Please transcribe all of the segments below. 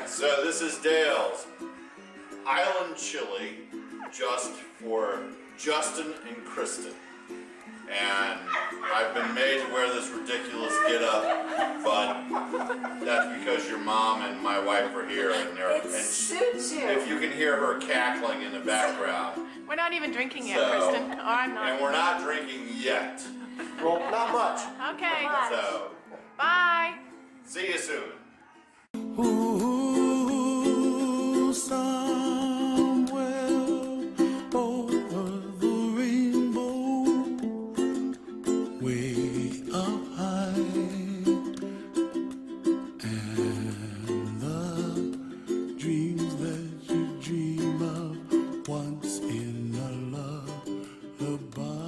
Alright, so this is Dale's Island Chili just for Justin and Kristin. And I've been made to wear this ridiculous get-up, but that's because your mom and my wife are here and It suits you. if you can hear her cackling in the background. We're not even drinking yet, Kristin. Or I'm not. And we're not drinking yet. Well, not much. Okay. So, Bye. see you soon. Ooh, somewhere over the rainbow, way up high, and the dreams that you dream of once in a lullaby.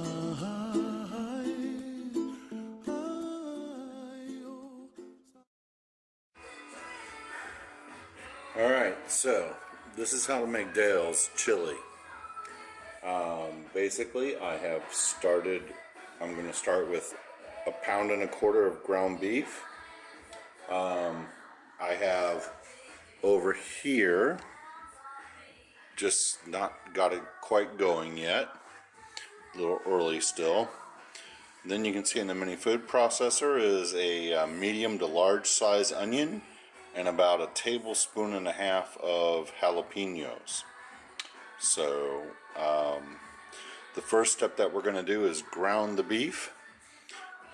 Alright, so this is how to make Dale's chili. Basically, I'm going to start with 1.25 pounds of ground beef. I have over here, just not got it quite going yet, a little early still. Then you can see in the mini food processor is a medium to large size onion and about 1.5 tablespoons of jalapenos. So the first step that we're going to do is ground the beef,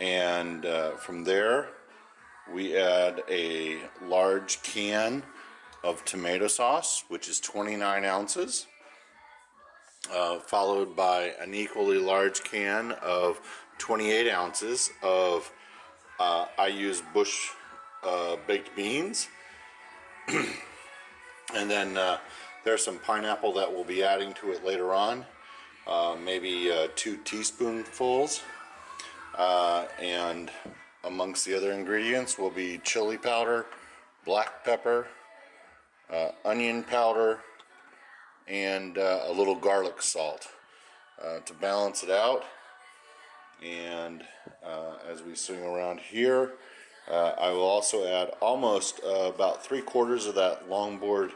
and from there we add a large can of tomato sauce, which is 29 ounces, followed by an equally large can of 28 ounces of I use Bush baked beans. And then there's some pineapple that we'll be adding to it later on, maybe 2 teaspoonfuls, and amongst the other ingredients will be chili powder, black pepper, onion powder, and a little garlic salt to balance it out. And as we swing around here, I will also add almost about 3/4 of that longboard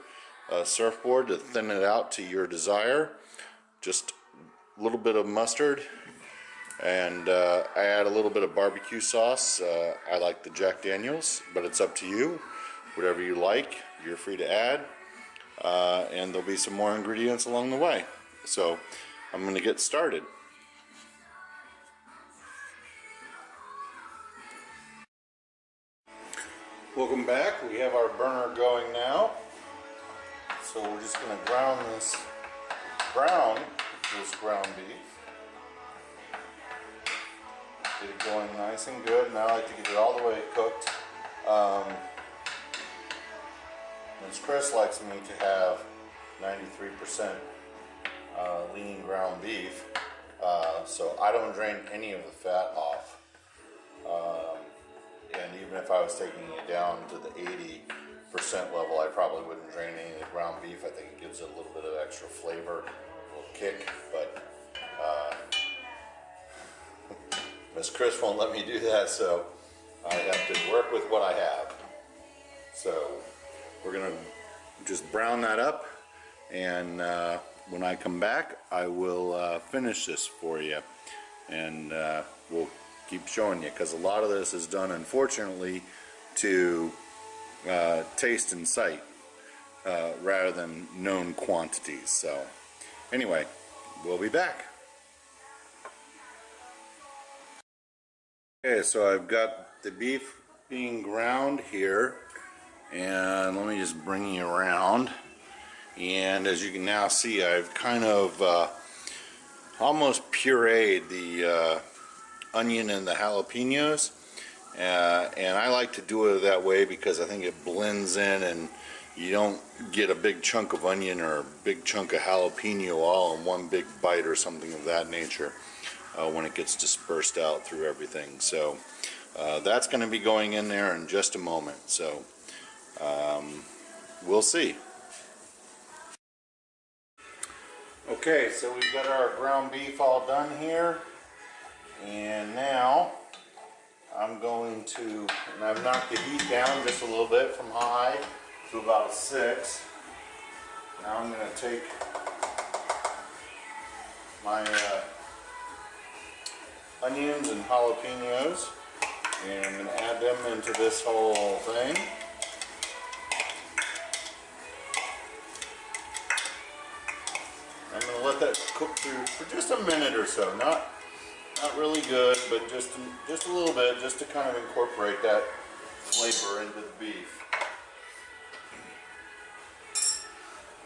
surfboard to thin it out to your desire. Just a little bit of mustard, and I add a little bit of barbecue sauce. I like the Jack Daniels, but it's up to you. Whatever you like, you're free to add. And there'll be some more ingredients along the way. So I'm going to get started. Welcome back. We have our burner going now. So we're just going to ground this ground beef. Get it going nice and good. Now I like to get it all the way cooked. Ms. Chris likes me to have 93% lean ground beef, so I don't drain any of the fat off. And even if I was taking it down to the 80% level, I probably wouldn't drain any of the ground beef. I think it gives it a little bit of extra flavor, a little kick, but Miss Chris won't let me do that, so I have to work with what I have. So we're gonna just brown that up, and when I come back, I will finish this for you, and we'll keep showing you, because a lot of this is done, unfortunately, to taste and sight rather than known quantities. So anyway, we'll be back. Okay, so I've got the beef being ground here, and let me just bring you around. And as you can now see, I've kind of almost pureed the onion and the jalapenos, and I like to do it that way because I think it blends in, and you don't get a big chunk of onion or a big chunk of jalapeno all in one big bite or something of that nature when it gets dispersed out through everything. So that's going to be going in there in just a moment, so we'll see. Okay, so we've got our ground beef all done here, and now I'm going to, and I've knocked the heat down just a little bit from high to about 6. Now I'm going to take my onions and jalapenos and I'm going to add them into this whole thing. I'm going to let that cook through for just a minute or so. Not really good, but just a little bit, just to kind of incorporate that flavor into the beef.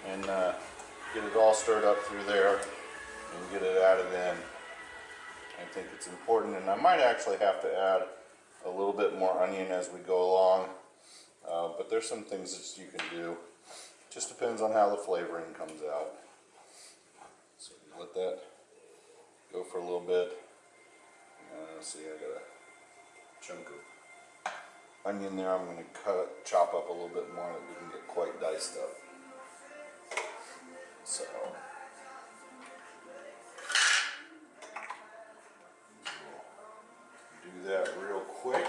And get it all stirred up through there and get it added in. I think it's important, and I might actually have to add a little bit more onion as we go along, but there's some things that you can do. Just depends on how the flavoring comes out. So let that go for a little bit. See, I got a chunk of onion there. I'm going to chop up a little bit more that didn't get quite diced up. So we'll do that real quick.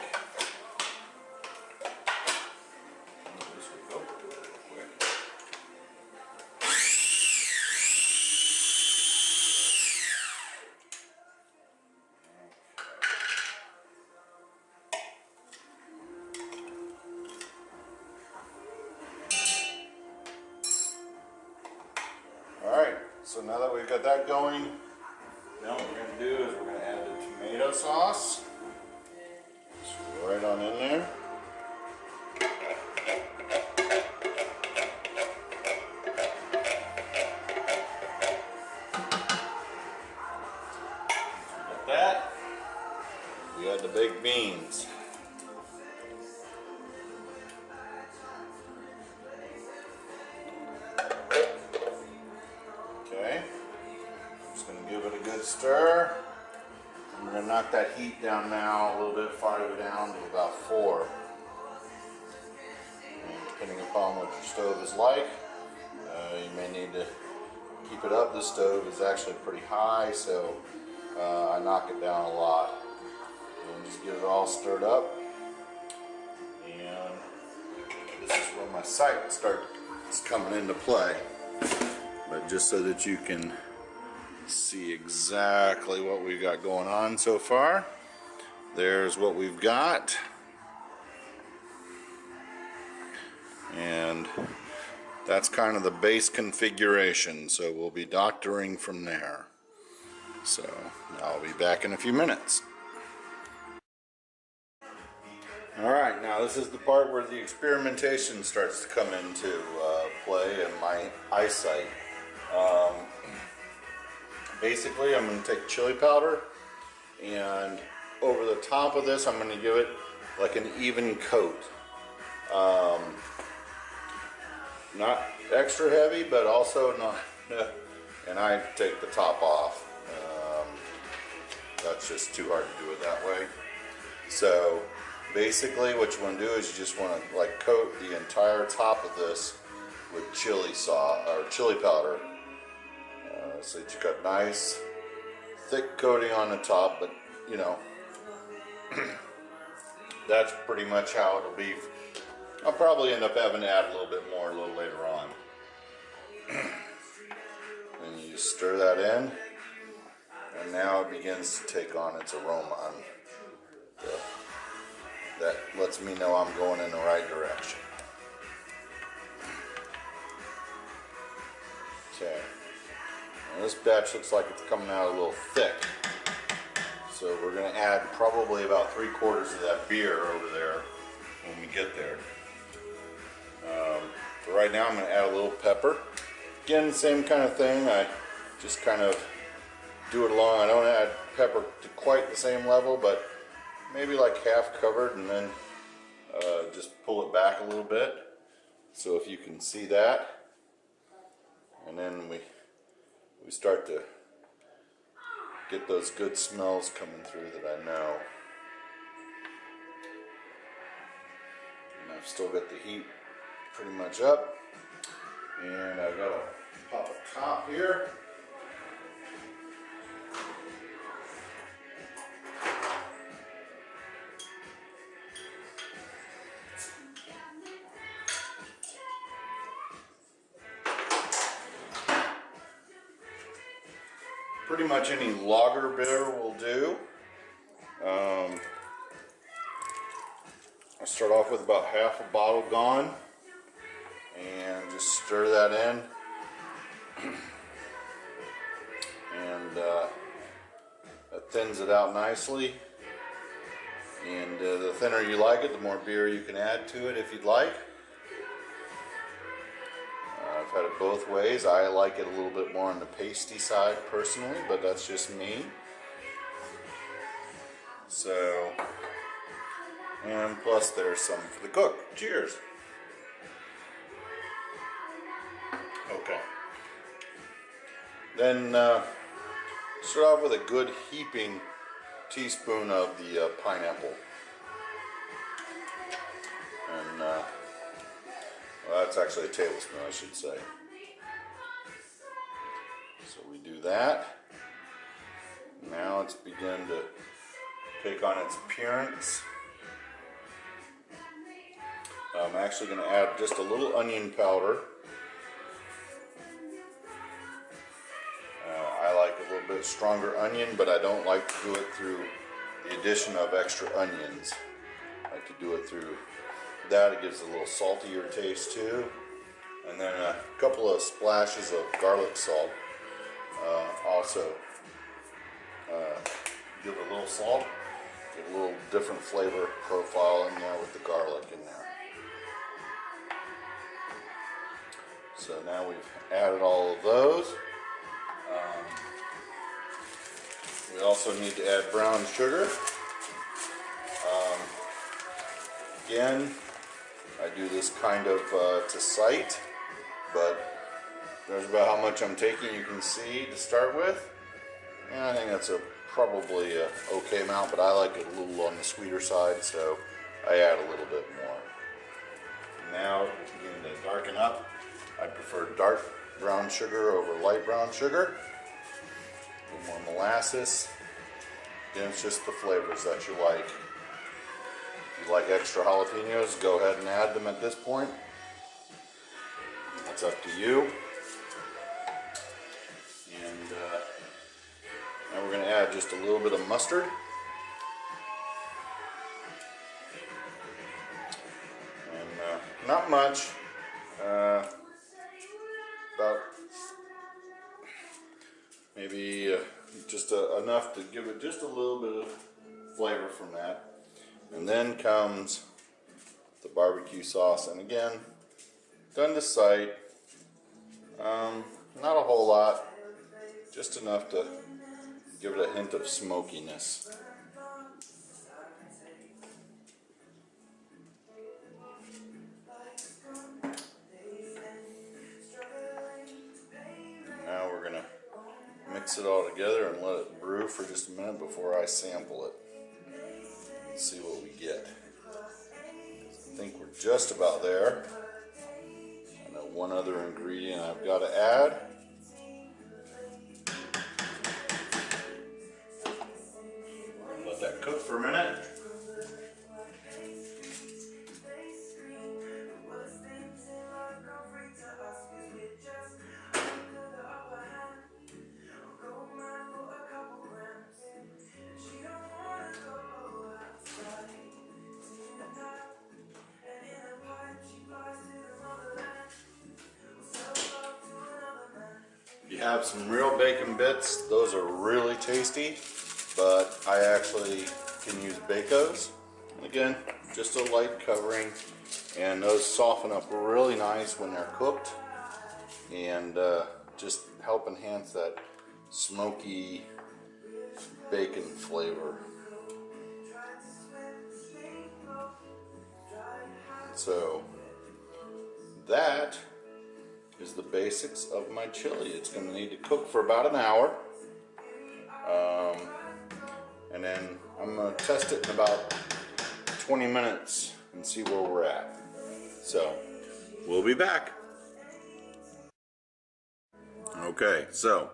This will go real quick. Alright, so now that we've got that going, now what we're going to do is we're going to add the tomato sauce. Just right on in there. Like that. We add the baked beans. Stir. I'm going to knock that heat down now a little bit farther down to about 4. And depending upon what your stove is like, you may need to keep it up. This stove is actually pretty high, so I knock it down a lot. And just get it all stirred up. And this is where my sight starts coming into play. But just so that you can see exactly what we've got going on so far. There's what we've got, and that's kind of the base configuration, so we'll be doctoring from there. So I'll be back in a few minutes. Alright, now this is the part where the experimentation starts to come into play and my eyesight. Basically, I'm going to take chili powder, and over the top of this, I'm going to give it like an even coat. Not extra heavy, but also not. And I take the top off. That's just too hard to do it that way. So basically, what you want to do is you just want to like coat the entire top of this with chili sauce or chili powder. So that you've got nice thick coating on the top, but you know, that's pretty much how it'll be. I'll probably end up having to add a little bit more a little later on. And you stir that in, and now it begins to take on its aroma. That lets me know I'm going in the right direction. Okay. Now this batch looks like it's coming out a little thick. So we're going to add probably about 3/4 of that beer over there when we get there. For right now I'm going to add a little pepper. Again, same kind of thing. I just kind of do it along. I don't add pepper to quite the same level, but maybe like half covered, and then just pull it back a little bit. So if you can see that. And then we start to get those good smells coming through that I know. And I've still got the heat pretty much up. And I've got to pop a top here. pretty much any lager beer will do. I start off with about half a bottle gone and just stir that in. And that thins it out nicely. And the thinner you like it, the more beer you can add to it if you'd like. I've had it both ways. I like it a little bit more on the pasty side personally, but that's just me. So, and plus there's some for the cook. Cheers. Okay. Then start off with a good heaping teaspoon of the pineapple. And well, that's actually a tablespoon, I should say. So we do that. Now it's beginning to take on its appearance. I'm actually going to add just a little onion powder. I like a little bit stronger onion, but I don't like to do it through the addition of extra onions. I like to do it through that. It gives a little saltier taste too. And then a couple of splashes of garlic salt. Also give it a little salt, get a little different flavor profile in there with the garlic in there. So now we've added all of those. We also need to add brown sugar. Again, I do this kind of to sight, but there's about how much I'm taking you can see to start with. And I think that's probably a okay amount, but I like it a little on the sweeter side, so I add a little bit more. Now it's beginning to darken up. I prefer dark brown sugar over light brown sugar. A little more molasses. Again, it's just the flavors that you like. If you like extra jalapenos, go ahead and add them at this point. That's up to you. And now we're going to add just a little bit of mustard. And not much. About maybe just enough to give it just a little bit of flavor from that. And then comes the barbecue sauce, and again, done to sight. Not a whole lot, just enough to give it a hint of smokiness. Now we're going to mix it all together and let it brew for just a minute before I sample it. Let's see what we get. I think we're just about there. I know one other ingredient I've got to add. Let that cook for a minute. You have some real bacon bits, those are really tasty, but I actually can use Bacos. And again, just a light covering, and those soften up really nice when they're cooked, and just help enhance that smoky bacon flavor. So that is the basics of my chili. It's going to need to cook for about an hour, and then I'm going to test it in about 20 minutes and see where we're at. So we'll be back. Okay, so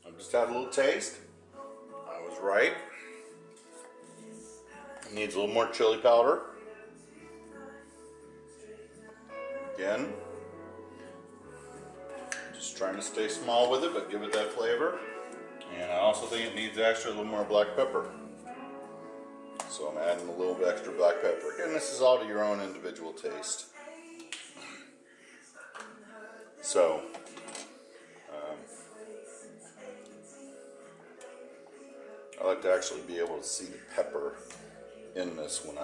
I've just had a little taste. I was right. It needs a little more chili powder. Again, just trying to stay small with it, but give it that flavor. And I also think it needs extra, a little more black pepper. So I'm adding a little bit extra black pepper. Again, this is all to your own individual taste. So, I like to actually be able to see the pepper in this when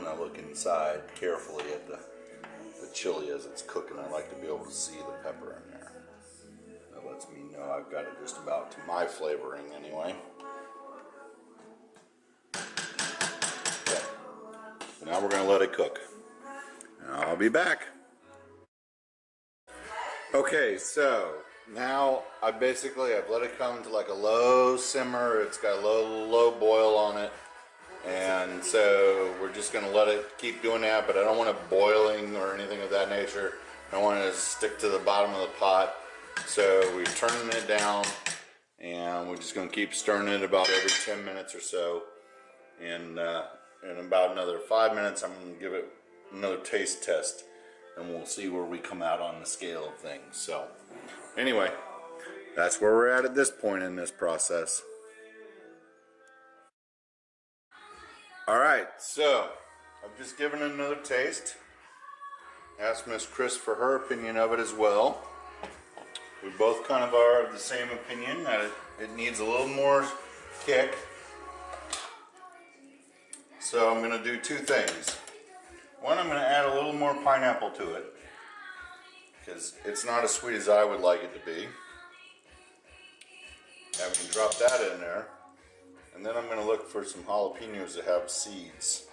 I look inside carefully at the chili as it's cooking. I like to be able to see the pepper in there. That lets me know I've got it just about to my flavoring anyway. Okay. So now we're going to let it cook. And I'll be back. Okay, so now I've let it come to like a low simmer. It's got a low boil on it. And so we're just going to let it keep doing that, but I don't want it boiling or anything of that nature. I don't want it to stick to the bottom of the pot. So we're turning it down, and we're just going to keep stirring it about every 10 minutes or so. And in about another 5 minutes, I'm going to give it another taste test, and we'll see where we come out on the scale of things. So anyway, that's where we're at this point in this process. Alright, so I've just given it another taste. Asked Miss Chris for her opinion of it as well. We both kind of are of the same opinion that it needs a little more kick. So I'm going to do two things. One, I'm going to add a little more pineapple to it, because it's not as sweet as I would like it to be. And we can drop that in there. And then I'm going to look for some jalapenos that have seeds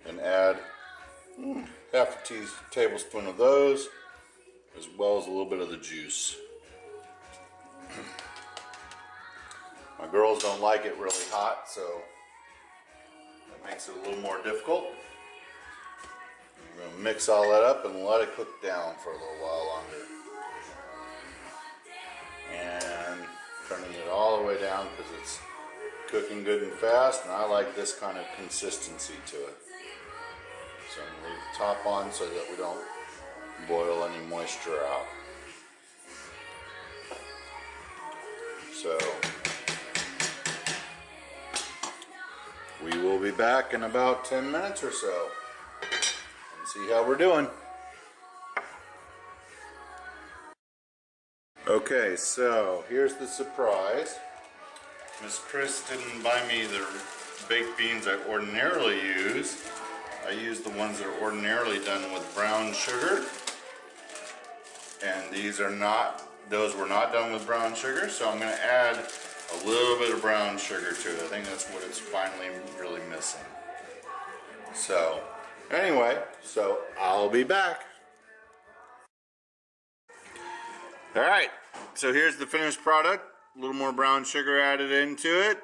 and add half a tablespoon of those, as well as a little bit of the juice. My girls don't like it really hot, so that makes it a little more difficult. I'm going to mix all that up and let it cook down for a little while longer. And turning it all the way down because it's cooking good and fast, and I like this kind of consistency to it. So I'm going to leave the top on so that we don't boil any moisture out. So we will be back in about 10 minutes or so and see how we're doing. Okay, so here's the surprise. Miss Chris didn't buy me the baked beans I ordinarily use. I use the ones that are ordinarily done with brown sugar. And these are not, those were not done with brown sugar, so I'm going to add a little bit of brown sugar to it. I think that's what it's finally really missing. So, anyway, so I'll be back. Alright, so here's the finished product. A little more brown sugar added into it.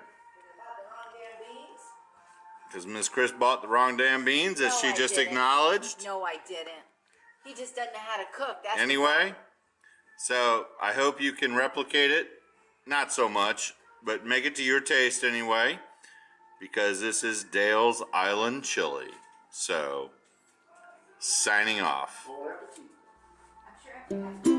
Because Miss Chris bought the wrong damn beans, as she just acknowledged. No, I didn't. He just doesn't know how to cook. That's anyway, so I hope you can replicate it. Not so much, but make it to your taste anyway. Because this is Dale's Island Chili. So, signing off. I'm sure